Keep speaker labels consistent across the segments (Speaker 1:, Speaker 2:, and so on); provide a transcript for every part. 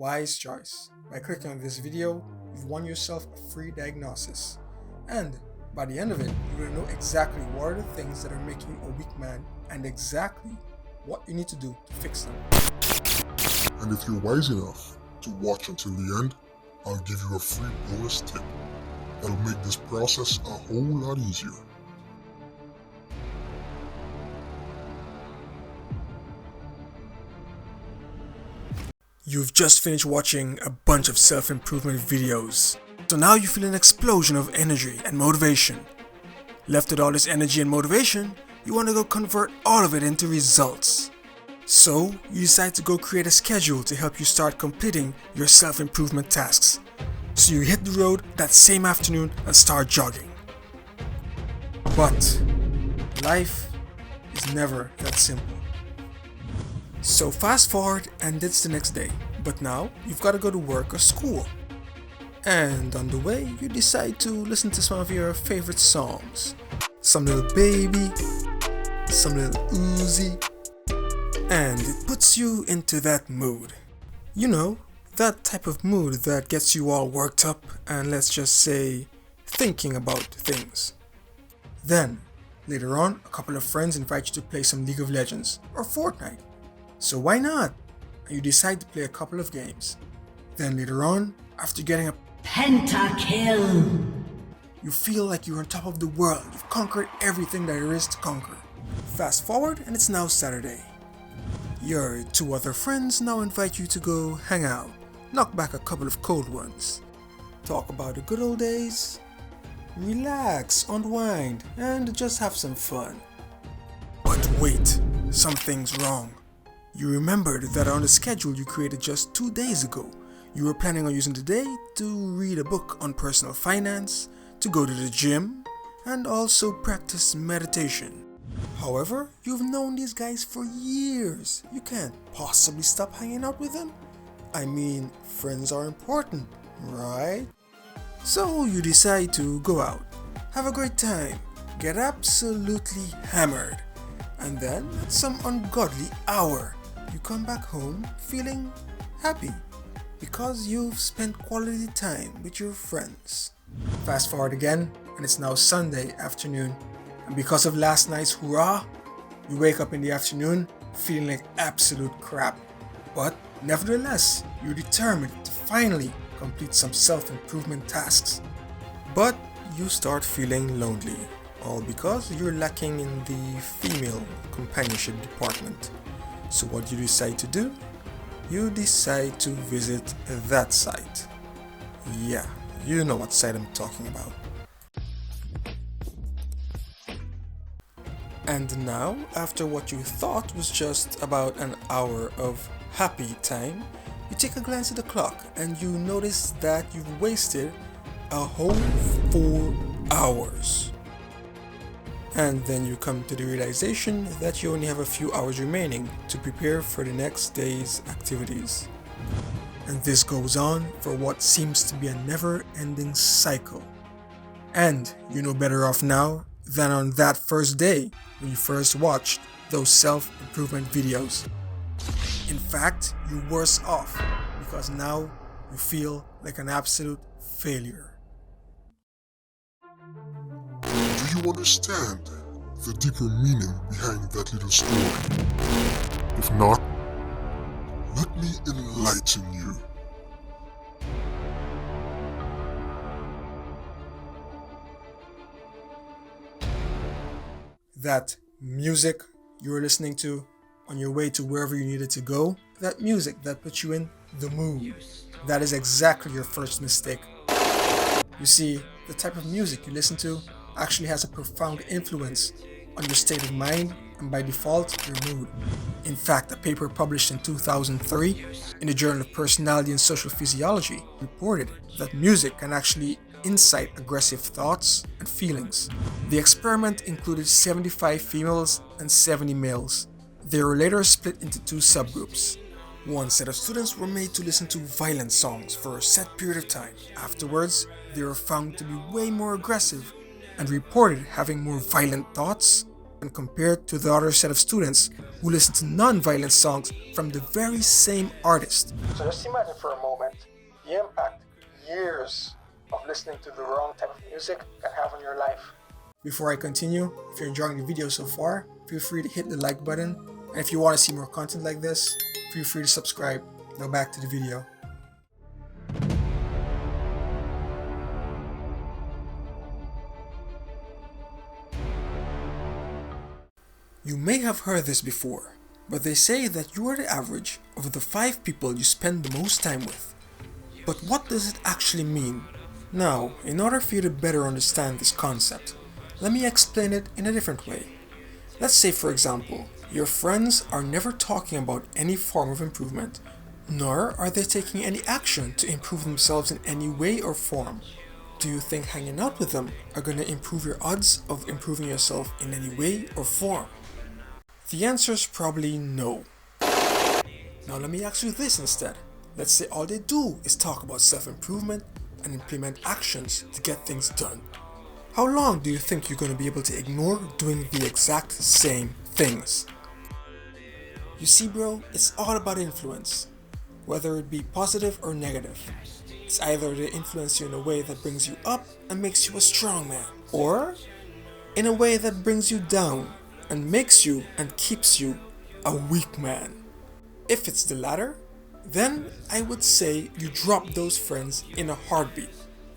Speaker 1: Wise choice. By clicking on this video, you've won yourself a free diagnosis. And by the end of it, you will know exactly what are the things that are making you a weak man and exactly what you need to do to fix them.
Speaker 2: And if you're wise enough to watch until the end, I'll give you a free bonus tip that'll make this process a whole lot easier.
Speaker 1: You've just finished watching a bunch of self-improvement videos. So now you feel an explosion of energy and motivation. Left with all this energy and motivation, you want to go convert all of it into results. So you decide to go create a schedule to help you start completing your self-improvement tasks. So you hit the road that same afternoon and start jogging. But life is never that simple. So fast forward and it's the next day, but now you've got to go to work or school. And on the way you decide to listen to some of your favorite songs. Some Little Baby, some Little Uzi, and it puts you into that mood. You know, that type of mood that gets you all worked up and let's just say thinking about things. Then, later on, a couple of friends invite you to play some League of Legends or Fortnite. So why not? And you decide to play a couple of games. Then later on, after getting a
Speaker 3: Pentakill!
Speaker 1: you feel like you're on top of the world. You've conquered everything that there is to conquer. Fast forward and it's now Saturday. Your two other friends now invite you to go hang out, knock back a couple of cold ones, talk about the good old days, relax, unwind, and just have some fun. But wait, something's wrong. You remembered that on the schedule you created just 2 days ago, you were planning on using the day to read a book on personal finance, to go to the gym, and also practice meditation. However, you've known these guys for years. You can't possibly stop hanging out with them. I mean, friends are important, right? So you decide to go out, have a great time, get absolutely hammered, and then at some ungodly hour, you come back home feeling happy because you've spent quality time with your friends. Fast forward again, and it's now Sunday afternoon, and because of last night's hurrah, you wake up in the afternoon feeling like absolute crap. But nevertheless, you're determined to finally complete some self-improvement tasks. But you start feeling lonely, all because you're lacking in the female companionship department. So what do you decide to do? You decide to visit that site. Yeah, you know what site I'm talking about. And now, after what you thought was just about an hour of happy time, you take a glance at the clock and you notice that you've wasted a whole 4 hours. And then you come to the realization that you only have a few hours remaining to prepare for the next day's activities. And this goes on for what seems to be a never-ending cycle. And you know better off now than on that first day when you first watched those self-improvement videos. In fact, you're worse off because now you feel like an absolute failure.
Speaker 2: Do you understand the deeper meaning behind that little story? If not, let me enlighten you.
Speaker 1: That music you were listening to on your way to wherever you needed to go, that music that put you in the mood, that is exactly your first mistake. You see, the type of music you listen to actually has a profound influence on your state of mind and by default, your mood. In fact, a paper published in 2003 in the Journal of Personality and Social Physiology reported that music can actually incite aggressive thoughts and feelings. The experiment included 75 females and 70 males. They were later split into 2 subgroups. One set of students were made to listen to violent songs for a set period of time. Afterwards, they were found to be way more aggressive and reported having more violent thoughts and compared to the other set of students who listen to non-violent songs from the very same artist. So just imagine for a moment the impact years of listening to the wrong type of music can have on your life. Before I continue, if you're enjoying the video so far, feel free to hit the like button, and if you want to see more content like this, feel free to subscribe. Now back to the video. You may have heard this before, but they say that you are the average of the 5 people you spend the most time with. But what does it actually mean? Now, in order for you to better understand this concept, let me explain it in a different way. Let's say, for example, your friends are never talking about any form of improvement, nor are they taking any action to improve themselves in any way or form. Do you think hanging out with them are going to improve your odds of improving yourself in any way or form? The answer is probably no. Now let me ask you this instead. Let's say all they do is talk about self-improvement and implement actions to get things done. How long do you think you're going to be able to ignore doing the exact same things? You see, bro, it's all about influence, whether it be positive or negative. It's either they influence you in a way that brings you up and makes you a strong man, or in a way that brings you down and makes you and keeps you a weak man. If it's the latter, then I would say you drop those friends in a heartbeat.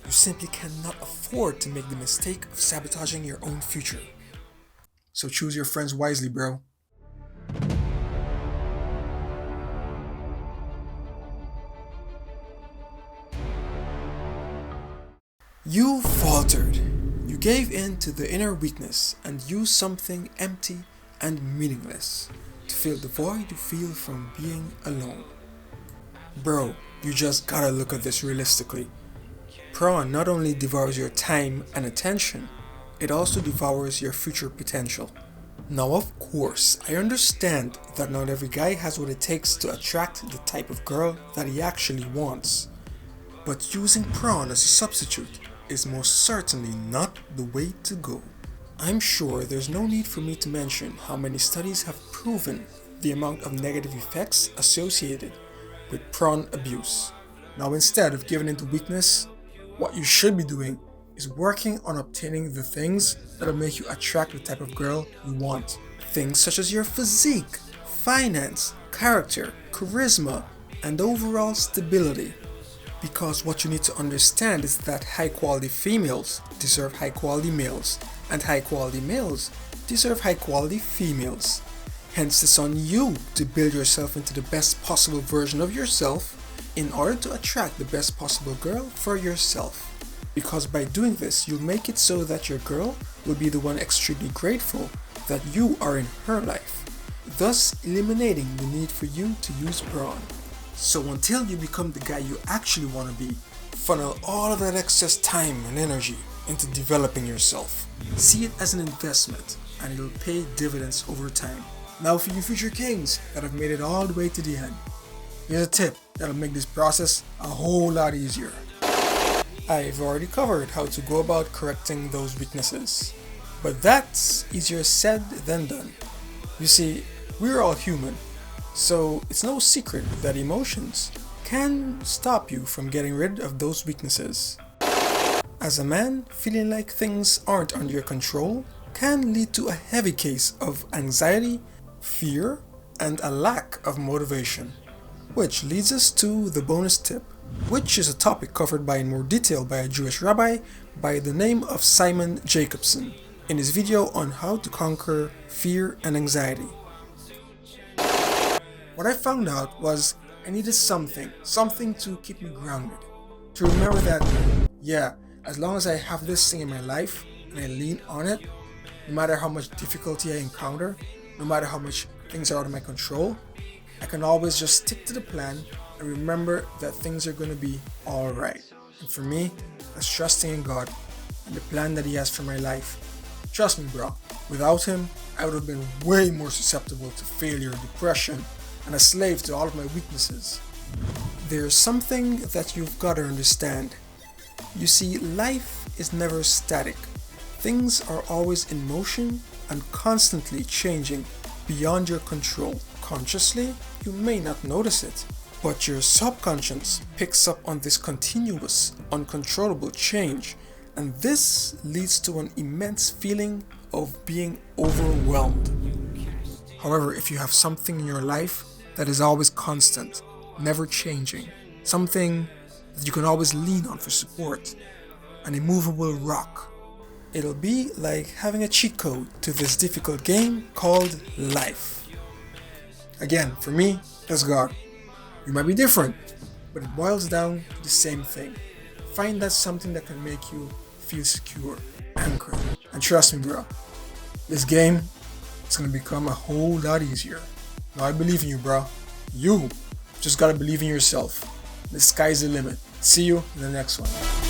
Speaker 1: You simply cannot afford to make the mistake of sabotaging your own future. So choose your friends wisely, bro. You faltered. You gave in to the inner weakness and used something empty and meaningless to fill the void you feel from being alone. Bro, you just gotta look at this realistically. Prawn not only devours your time and attention, it also devours your future potential. Now of course, I understand that not every guy has what it takes to attract the type of girl that he actually wants. But using prawn as a substitute is most certainly not the way to go. I'm sure there's no need for me to mention how many studies have proven the amount of negative effects associated with prawn abuse. Now instead of giving into weakness, what you should be doing is working on obtaining the things that'll make you attract the type of girl you want. Things such as your physique, finance, character, charisma, and overall stability. Because what you need to understand is that high quality females deserve high quality males, and high quality males deserve high quality females. Hence it's on you to build yourself into the best possible version of yourself in order to attract the best possible girl for yourself. Because by doing this, you'll make it so that your girl will be the one extremely grateful that you are in her life, thus eliminating the need for you to use brawn. So until you become the guy you actually want to be, funnel all of that excess time and energy into developing yourself. See it as an investment and it'll pay dividends over time. Now for you future kings that have made it all the way to the end, here's a tip that'll make this process a whole lot easier. I've already covered how to go about correcting those weaknesses, but that's easier said than done. You see, we're all human, so it's no secret that emotions can stop you from getting rid of those weaknesses. As a man, feeling like things aren't under your control can lead to a heavy case of anxiety, fear, and a lack of motivation. Which leads us to the bonus tip, which is a topic covered in more detail by a Jewish rabbi by the name of Simon Jacobson in his video on how to conquer fear and anxiety. What I found out was I needed something to keep me grounded. To remember that, yeah, as long as I have this thing in my life and I lean on it, no matter how much difficulty I encounter, no matter how much things are out of my control, I can always just stick to the plan and remember that things are going to be alright. And for me, that's trusting in God and the plan that He has for my life. Trust me, bro, without Him, I would have been way more susceptible to failure, depression, and a slave to all of my weaknesses. There's something that you've got to understand. You see, life is never static. Things are always in motion and constantly changing beyond your control. Consciously, you may not notice it, but your subconscious picks up on this continuous, uncontrollable change, and this leads to an immense feeling of being overwhelmed. However, if you have something in your life that is always constant, never changing, something that you can always lean on for support, an immovable rock, it'll be like having a cheat code to this difficult game called life. Again, for me, that's God. You might be different, but it boils down to the same thing. Find that something that can make you feel secure, anchored. And trust me, bro, this game is gonna become a whole lot easier. Now I believe in you, bro. You just gotta believe in yourself. The sky's the limit. See you in the next one.